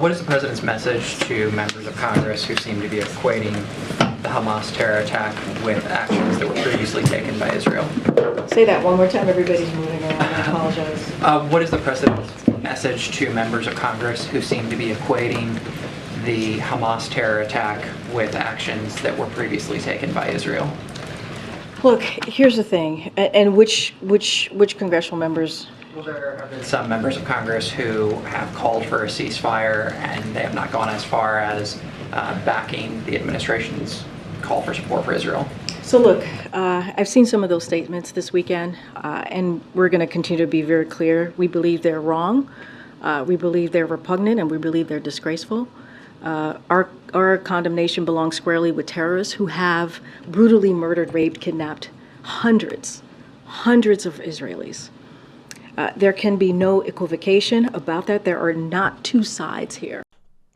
What is the president's message to members of Congress who seem to be equating the Hamas terror attack with actions that were previously taken by Israel? Say that one more time. Everybody's moving around. I apologize. What is the president's message to members of Congress who seem to be equating the Hamas terror attack with actions that were previously taken by Israel? Look, here's the thing, and which congressional members? Well, there have been some members of Congress who have called for a ceasefire, and they have not gone as far as backing the administration's call for support for Israel. So look, I've seen some of those statements this weekend, and we're going to continue to be very clear. We believe they're wrong. We believe they're repugnant, and we believe they're disgraceful. Our condemnation belongs squarely with terrorists who have brutally murdered, raped, kidnapped hundreds of Israelis. There can be no equivocation about that. There are not two sides here.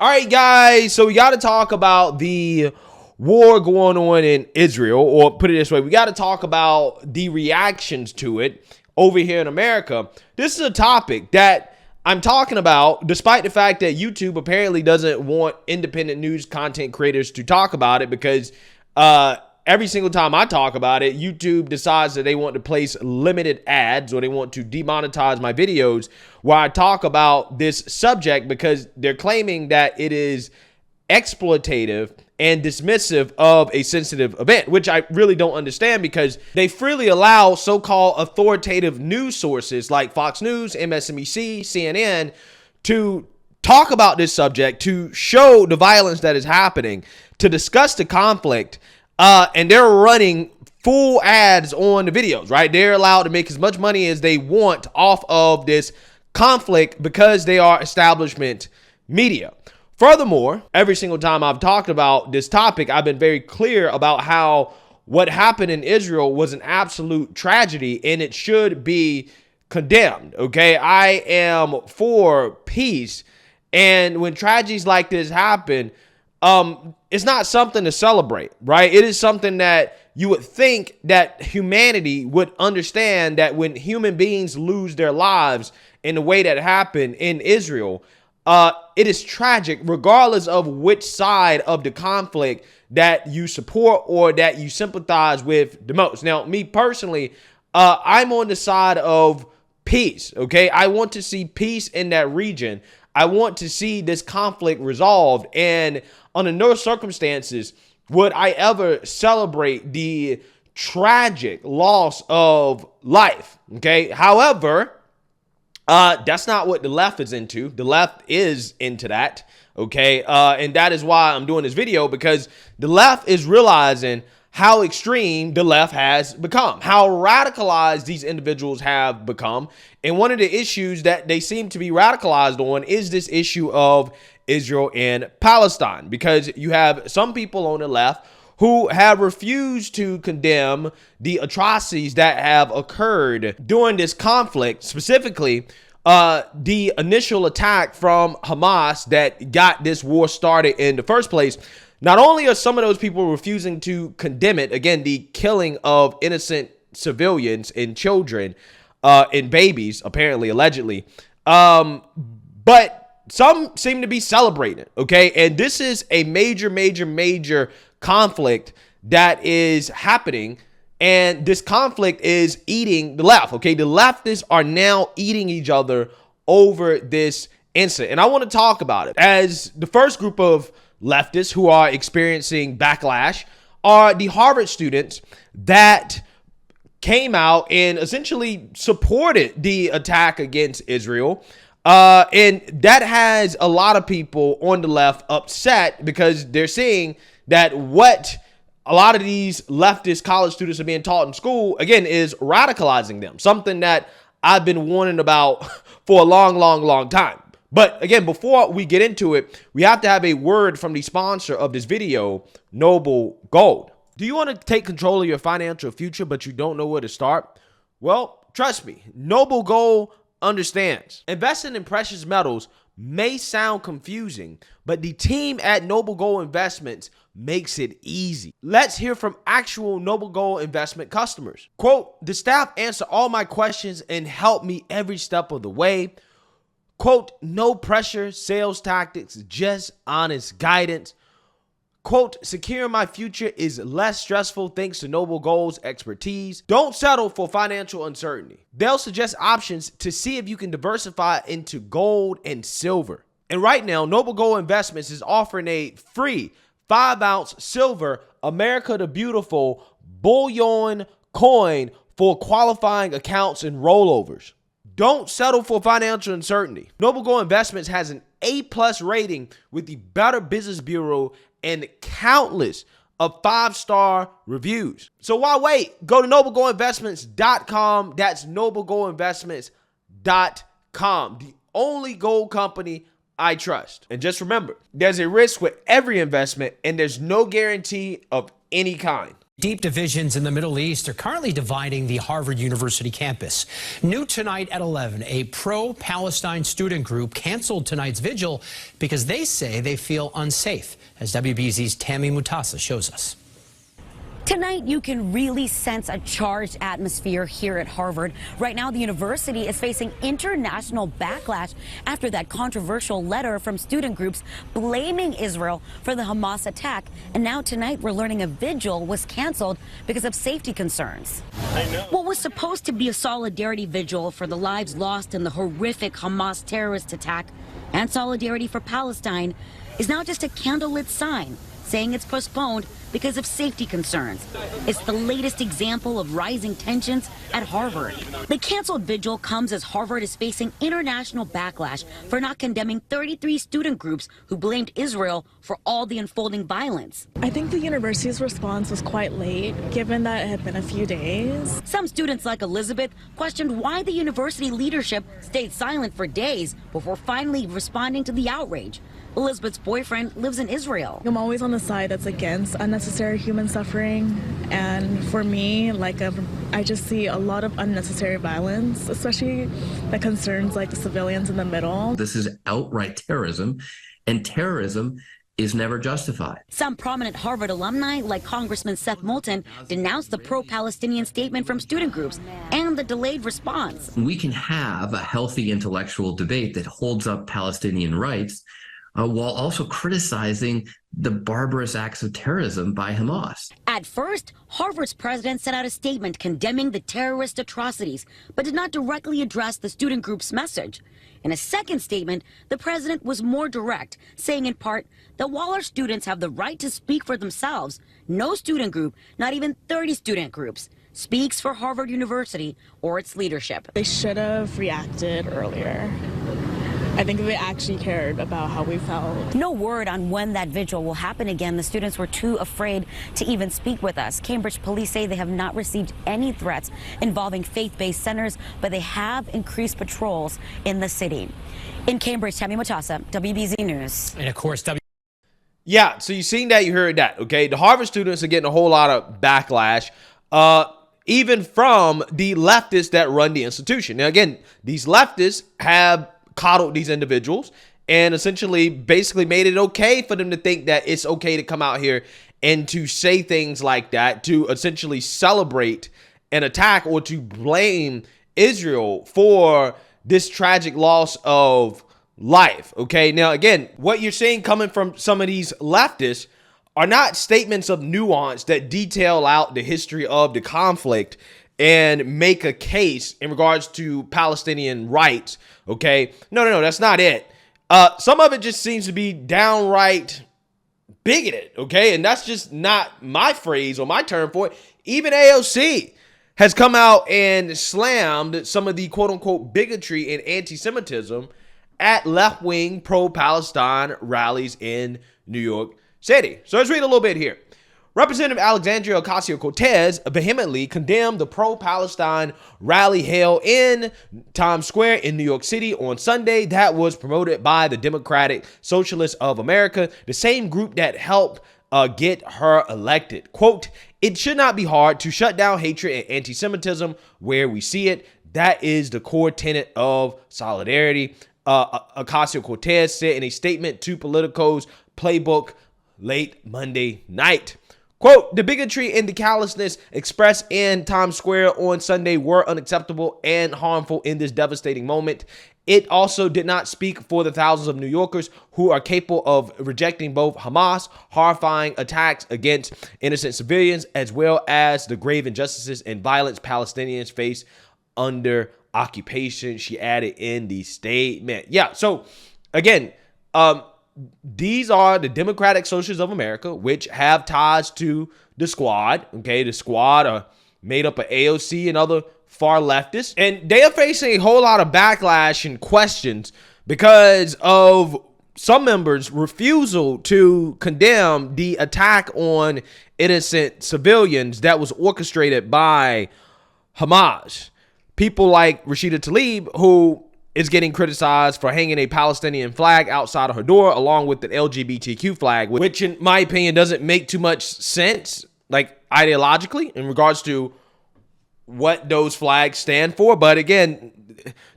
All right, guys, so we got to talk about the war going on in Israel, or put it this way, we got to talk about the reactions to it over here in America. This is a topic that I'm talking about, despite the fact that YouTube apparently doesn't want independent news content creators to talk about it, because every single time I talk about it, YouTube decides that they want to place limited ads, or they want to demonetize my videos where I talk about this subject, because they're claiming that it is exploitative and dismissive of a sensitive event, which I really don't understand, because they freely allow so-called authoritative news sources like Fox News, MSNBC, CNN to talk about this subject, to show the violence that is happening, to discuss the conflict. And they're running full ads on the videos, right? They're allowed to make as much money as they want off of this conflict because they are establishment media. Furthermore, every single time I've talked about this topic, I've been very clear about how what happened in Israel was an absolute tragedy and it should be condemned, okay? I am for peace. And when tragedies like this happen, it's not something to celebrate, right? It is something that you would think that humanity would understand, that when human beings lose their lives in the way that happened in Israel, it is tragic regardless of which side of the conflict that you support or that you sympathize with the most. Now, me personally, I'm on the side of peace, okay? I want to see peace in that region. I want to see this conflict resolved, and under no circumstances would I ever celebrate the tragic loss of life, okay? However, that's not what the left is into. The left is into that, okay? And that is why I'm doing this video, because the left is realizing how extreme the left has become, how radicalized these individuals have become. And one of the issues that they seem to be radicalized on is this issue of Israel and Palestine, because you have some people on the left who have refused to condemn the atrocities that have occurred during this conflict, specifically the initial attack from Hamas that got this war started in the first place. Not only are some of those people refusing to condemn it, again, the killing of innocent civilians and children and babies, apparently, allegedly, but some seem to be celebrating it, okay? And this is a major conflict that is happening, and this conflict is eating the left, okay? The leftists are now eating each other over this incident, and I want to talk about it. As the first group of leftists who are experiencing backlash are the Harvard students that came out and essentially supported the attack against Israel. And that has a lot of people on the left upset, because they're seeing that what a lot of these leftist college students are being taught in school, again, is radicalizing them. Something that I've been warning about for a long time. But again, before we get into it, we have to have a word from the sponsor of this video, Noble Gold. Do you want to take control of your financial future, but you don't know where to start? Well, trust me, Noble Gold understands. Investing in precious metals may sound confusing, but the team at Noble Gold Investments makes it easy. Let's hear from actual Noble Gold investment customers. Quote, "The staff answer all my questions and help me every step of the way. Quote, no pressure, sales tactics, just honest guidance. Quote, securing my future is less stressful thanks to Noble Gold's expertise. Don't settle for financial uncertainty. They'll suggest options to see if you can diversify into gold and silver. And right now, Noble Gold Investments is offering a free 5-ounce silver America the Beautiful bullion coin for qualifying accounts and rollovers. Don't settle for financial uncertainty. Noble Gold Investments has an A+ rating with the Better Business Bureau and countless of 5-star reviews. So why wait? Go to noblegoldinvestments.com. That's noblegoldinvestments.com. The only gold company I trust. And just remember, there's a risk with every investment and there's no guarantee of any kind. Deep divisions in the Middle East are currently dividing the Harvard University campus. New tonight at 11, a pro-Palestine student group canceled tonight's vigil because they say they feel unsafe, as WBZ's Tammy Mutasa shows us. Tonight, you can really sense a charged atmosphere here at Harvard. Right now, the university is facing international backlash after that controversial letter from student groups blaming Israel for the Hamas attack. And now tonight, we're learning a vigil was canceled because of safety concerns. What was supposed to be a solidarity vigil for the lives lost in the horrific Hamas terrorist attack and solidarity for Palestine is now just a candlelit sign saying it's postponed because of safety concerns. It's the latest example of rising tensions at Harvard. The canceled vigil comes as Harvard is facing international backlash for not condemning 33 student groups who blamed Israel for all the unfolding violence. I think the university's response was quite late, given that it had been a few days. Some students, like Elizabeth, questioned why the university leadership stayed silent for days before finally responding to the outrage. Elizabeth's boyfriend lives in Israel. I'm always on the side that's against unnecessary human suffering. And for me, I just see a lot of unnecessary violence, especially that concerns the civilians in the middle. This is outright terrorism, and terrorism is never justified. Some prominent Harvard alumni, like Congressman Seth Moulton, denounced the pro-Palestinian statement from student groups and the delayed response. We can have a healthy intellectual debate that holds up Palestinian rights while also criticizing the barbarous acts of terrorism by Hamas. At first, Harvard's president sent out a statement condemning the terrorist atrocities, but did not directly address the student group's message. In a second statement, the president was more direct, saying in part that while our students have the right to speak for themselves, no student group, not even 30 student groups, speaks for Harvard University or its leadership. They should have reacted earlier. I think if they actually cared about how we felt. No word on when that vigil will happen again. The students were too afraid to even speak with us. Cambridge police say they have not received any threats involving faith-based centers, but they have increased patrols in the city. In Cambridge, Tammy Mutasa, WBZ News. And of course, Yeah, so you seen that, you heard that, okay? The Harvard students are getting a whole lot of backlash, even from the leftists that run the institution. Now, again, these leftists have coddled these individuals and essentially basically made it okay for them to think that it's okay to come out here and to say things like that, to essentially celebrate an attack or to blame Israel for this tragic loss of life. Okay, now again, what you're seeing coming from some of these leftists are not statements of nuance that detail out the history of the conflict and make a case in regards to Palestinian rights. Okay, no, that's not it. Some of it just seems to be downright bigoted. Okay, and that's just not my phrase or my term for it. Even AOC has come out and slammed some of the quote unquote bigotry and anti-Semitism at left-wing pro-Palestine rallies in New York City. So let's read a little bit here. Representative Alexandria Ocasio-Cortez vehemently condemned the pro-Palestine rally held in Times Square in New York City on Sunday that was promoted by the Democratic Socialists of America, the same group that helped get her elected. Quote, "It should not be hard to shut down hatred and anti-Semitism where we see it. That is the core tenet of solidarity," Ocasio-Cortez said in a statement to Politico's Playbook late Monday night. Quote, "The bigotry and the callousness expressed in Times Square on Sunday were unacceptable and harmful in this devastating moment. it also did not speak for the thousands of New Yorkers who are capable of rejecting both Hamas' horrifying attacks against innocent civilians, as well as the grave injustices and violence Palestinians face under occupation, she added in the statement. Yeah, so again, these are the Democratic Socialists of America, which have ties to the Squad. Okay, the Squad are made up of AOC and other far leftists, and they are facing a whole lot of backlash and questions because of some members' refusal to condemn the attack on innocent civilians that was orchestrated by Hamas. People like Rashida Tlaib, who is getting criticized for hanging a Palestinian flag outside of her door, along with the LGBTQ flag, which in my opinion doesn't make too much sense, like ideologically, in regards to what those flags stand for. But again,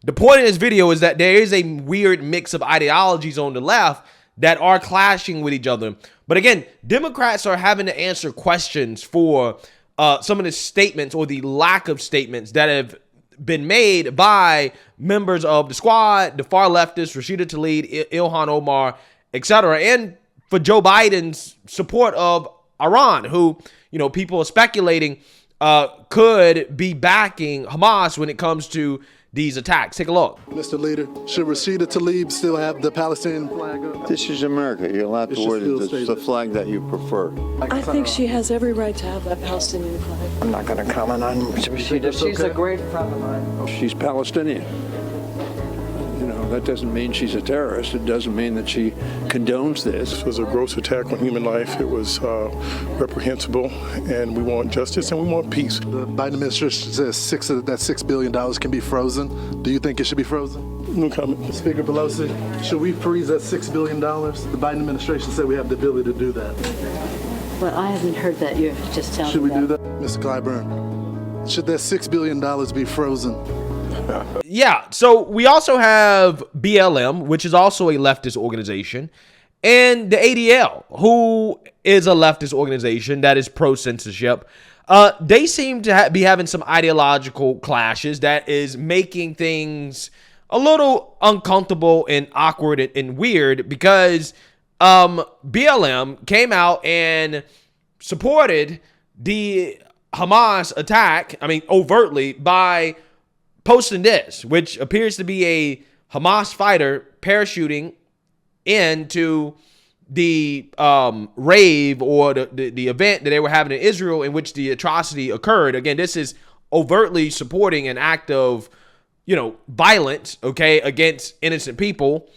the point of this video is that there is a weird mix of ideologies on the left that are clashing with each other. But again, Democrats are having to answer questions for some of the statements or the lack of statements that have been made by members of the Squad, the far leftists, Rashida Tlaib, Ilhan Omar, etc., and for Joe Biden's support of Iran, who, you know, people are speculating could be backing Hamas when it comes to these attacks. Take a look. Mr. Leader, should Rashida Tlaib still have the Palestinian flag up? This is America. You're allowed to wear the flag that you prefer. I think she has every right to have that Palestinian flag. I'm not going to comment on Rashida. She's a great friend of mine. She's Palestinian. You know, that doesn't mean she's a terrorist. It doesn't mean that she condones this. This was a gross attack on human life. It was reprehensible, and we want justice and we want peace. The Biden administration says $6 billion can be frozen. Do you think it should be frozen? No comment. Speaker Pelosi, should we freeze that $6 billion? The Biden administration said we have the ability to do that. Well, I haven't heard that. You're just telling me. Should we do that? Mr. Clyburn, should that $6 billion be frozen? Yeah, so we also have BLM, which is also a leftist organization, and the ADL, who is a leftist organization that is pro-censorship. They seem to be having some ideological clashes that is making things a little uncomfortable and awkward and weird, because BLM came out and supported the Hamas attack, overtly, by posting this, which appears to be a Hamas fighter parachuting into the rave or the event that they were having in Israel in which the atrocity occurred. Again, this is overtly supporting an act of, violence, against innocent people.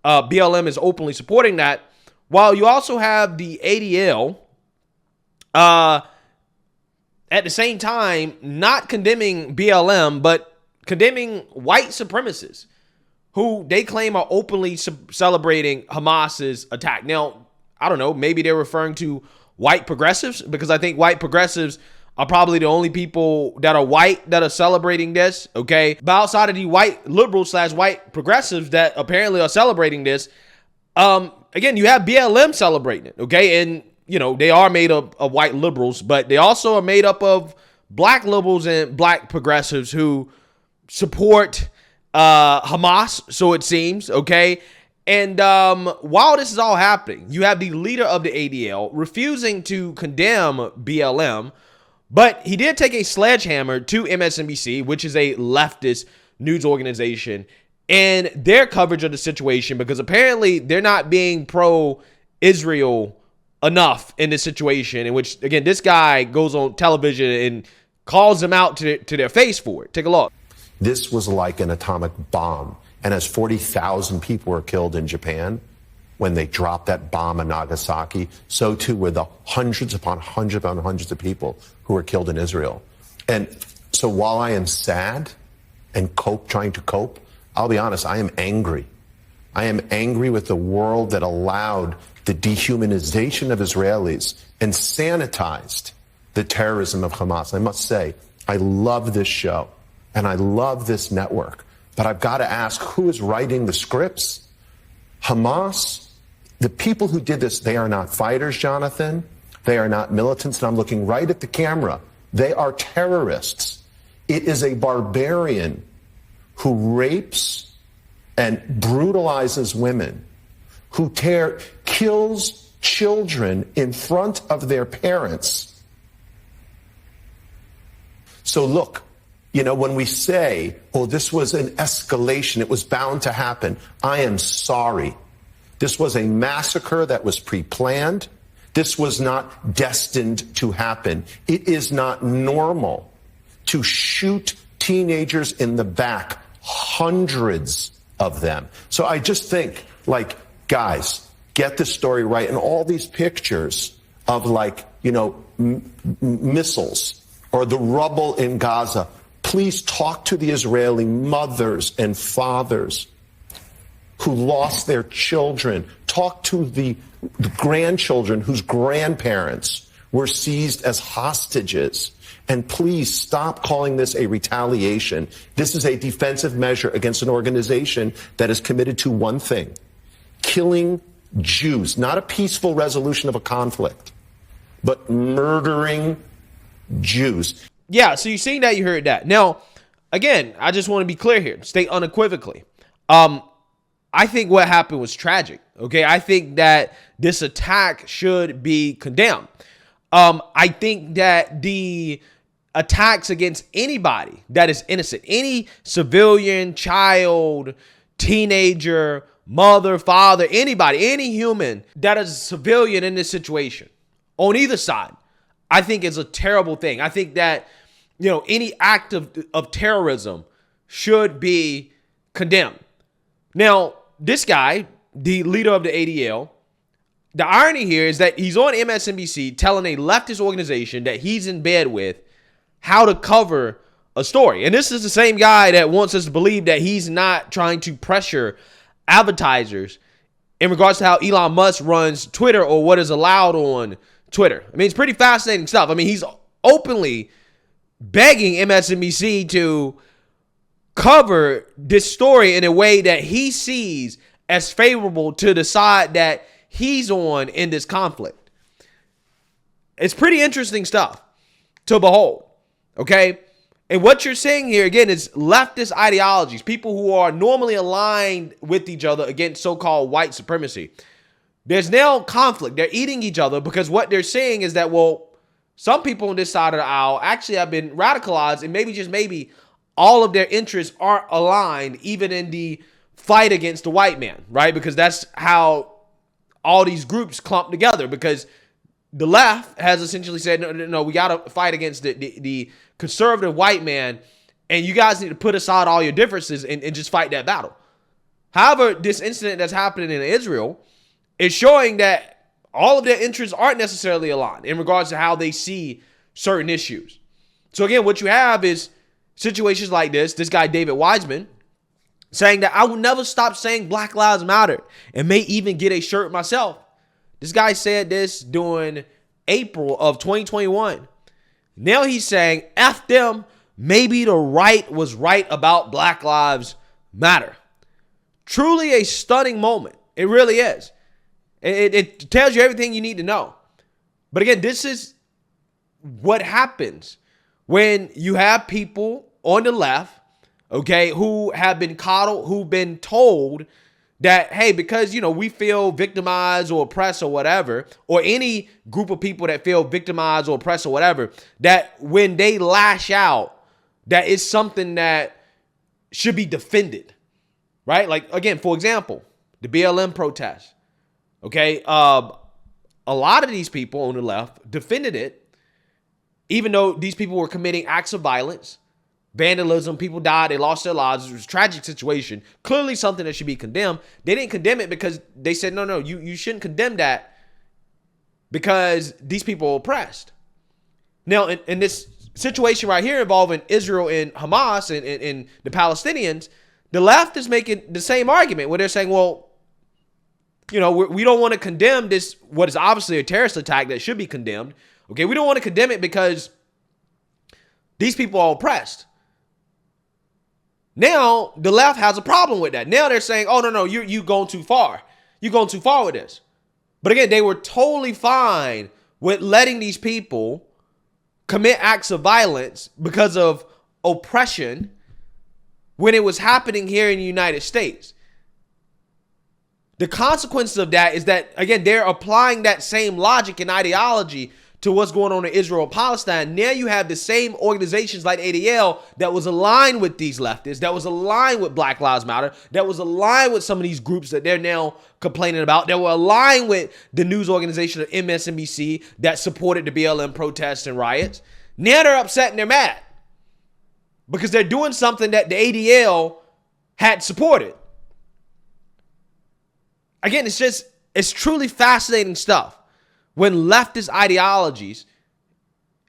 BLM is openly supporting that, while you also have the ADL at the same time not condemning BLM, but condemning white supremacists who they claim are openly celebrating Hamas's attack. Now, I don't know, maybe they're referring to white progressives, because I think white progressives are probably the only people that are white that are celebrating this, okay? But outside of the white liberals / white progressives that apparently are celebrating this, again, you have BLM celebrating it, okay? And, they are made up of white liberals, but they also are made up of black liberals and black progressives who support Hamas, so it seems, okay? And while this is all happening, you have the leader of the ADL refusing to condemn BLM, but he did take a sledgehammer to MSNBC, which is a leftist news organization, and their coverage of the situation, because apparently they're not being pro-Israel enough in this situation, in which, again, this guy goes on television and calls them out to their face for it. Take a look. This was like an atomic bomb. And as 40,000 people were killed in Japan when they dropped that bomb in Nagasaki, so too were the hundreds upon hundreds of people who were killed in Israel. And so while I am sad and trying to cope, I'll be honest, I am angry. I am angry with the world that allowed the dehumanization of Israelis and sanitized the terrorism of Hamas. I must say, I love this show. And I love this network, but I've got to ask, who is writing the scripts? Hamas? The people who did this, they are not fighters, Jonathan. They are not militants, and I'm looking right at the camera. They are terrorists. It is a barbarian who rapes and brutalizes women, who kills children in front of their parents. So look, when we say, oh, this was an escalation, it was bound to happen, I am sorry. This was a massacre that was pre-planned. This was not destined to happen. It is not normal to shoot teenagers in the back, hundreds of them. So I just think, guys, get this story right. And all these pictures of missiles or the rubble in Gaza, please talk to the Israeli mothers and fathers who lost their children. Talk to the grandchildren whose grandparents were seized as hostages. And please stop calling this a retaliation. This is a defensive measure against an organization that is committed to one thing: killing Jews, not a peaceful resolution of a conflict, but murdering Jews. Yeah, so you've seen that, you heard that. Now, again, I just want to be clear here, state unequivocally. I think what happened was tragic, okay? I think that this attack should be condemned. I think that the attacks against anybody that is innocent, any civilian, child, teenager, mother, father, anybody, any human that is a civilian in this situation, on either side, I think is a terrible thing. I think that, any act of terrorism should be condemned. Now, this guy, the leader of the ADL, the irony here is that he's on MSNBC telling a leftist organization that he's in bed with how to cover a story. And this is the same guy that wants us to believe that he's not trying to pressure advertisers in regards to how Elon Musk runs Twitter or what is allowed on Twitter. I mean, it's pretty fascinating stuff. I mean, he's openly begging MSNBC to cover this story in a way that he sees as favorable to the side that he's on in this conflict. It's pretty interesting stuff to behold, okay? And what you're seeing here, again, is leftist ideologies, people who are normally aligned with each other against so-called white supremacy. There's now conflict. They're eating each other because what they're saying is that, well, some people on this side of the aisle actually have been radicalized, and maybe, just maybe, all of their interests aren't aligned, even in the fight against the white man, right? Because that's how all these groups clump together, because the left has essentially said, no, we got to fight against the conservative white man, and you guys need to put aside all your differences and just fight that battle. However, this incident that's happening in Israel is showing that all of their interests aren't necessarily aligned in regards to how they see certain issues. So again, what you have is situations like this guy, David Wiseman, saying that I will never stop saying Black Lives Matter and may even get a shirt myself. This guy said this during April of 2021. Now he's saying, F them, maybe the right was right about Black Lives Matter. Truly a stunning moment. It really is. It tells you everything you need to know. But again, this is what happens when you have people on the left, okay, who have been coddled, who've been told that, hey, because, we feel victimized or oppressed or whatever, or any group of people that feel victimized or oppressed or whatever, that when they lash out, that is something that should be defended, right? Like, again, for example, the BLM protests, okay? A lot of these people on the left defended it, even though these people were committing acts of violence, vandalism, people died, they lost their lives. It was a tragic situation. Clearly something that should be condemned. They didn't condemn it because they said, no, you shouldn't condemn that because these people are oppressed. Now, in this situation right here involving Israel and Hamas and the Palestinians, the left is making the same argument where they're saying, well, we don't want to condemn this, what is obviously a terrorist attack that should be condemned. Okay, we don't want to condemn it because these people are oppressed. Now, the left has a problem with that. Now they're saying, oh, no, you're going too far. You're going too far with this. But again, they were totally fine with letting these people commit acts of violence because of oppression when it was happening here in the United States. The consequence of that is that, again, they're applying that same logic and ideology to what's going on in Israel and Palestine. Now you have the same organizations like ADL that was aligned with these leftists, that was aligned with Black Lives Matter, that was aligned with some of these groups that they're now complaining about, that were aligned with the news organization of MSNBC that supported the BLM protests and riots. Now they're upset and they're mad because they're doing something that the ADL had supported. Again, it's truly fascinating stuff when leftist ideologies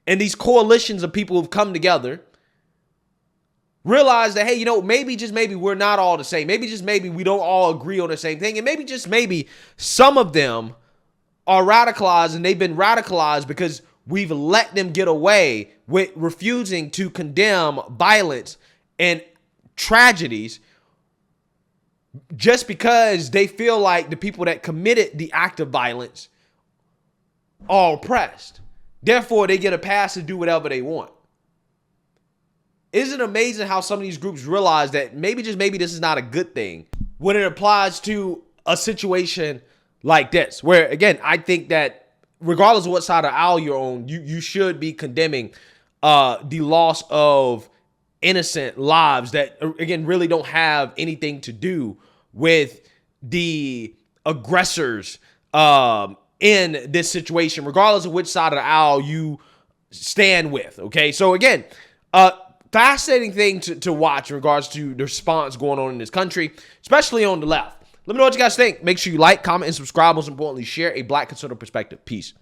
and these coalitions of people who've come together realize that, hey, maybe just maybe we're not all the same. Maybe just maybe we don't all agree on the same thing. And maybe just maybe some of them are radicalized, and they've been radicalized because we've let them get away with refusing to condemn violence and tragedies just because they feel like the people that committed the act of violence are oppressed. Therefore, they get a pass to do whatever they want. Isn't it amazing how some of these groups realize that maybe just maybe this is not a good thing when it applies to a situation like this, where, again, I think that regardless of what side of the aisle you're on, you should be condemning the loss of innocent lives that, again, really don't have anything to do with the aggressors in this situation, regardless of which side of the aisle you stand with. Okay, so again, fascinating thing to watch in regards to the response going on in this country, especially on the left. Let me know what you guys think. Make sure you like, comment, and subscribe. Most importantly, share a Black conservative perspective. Peace.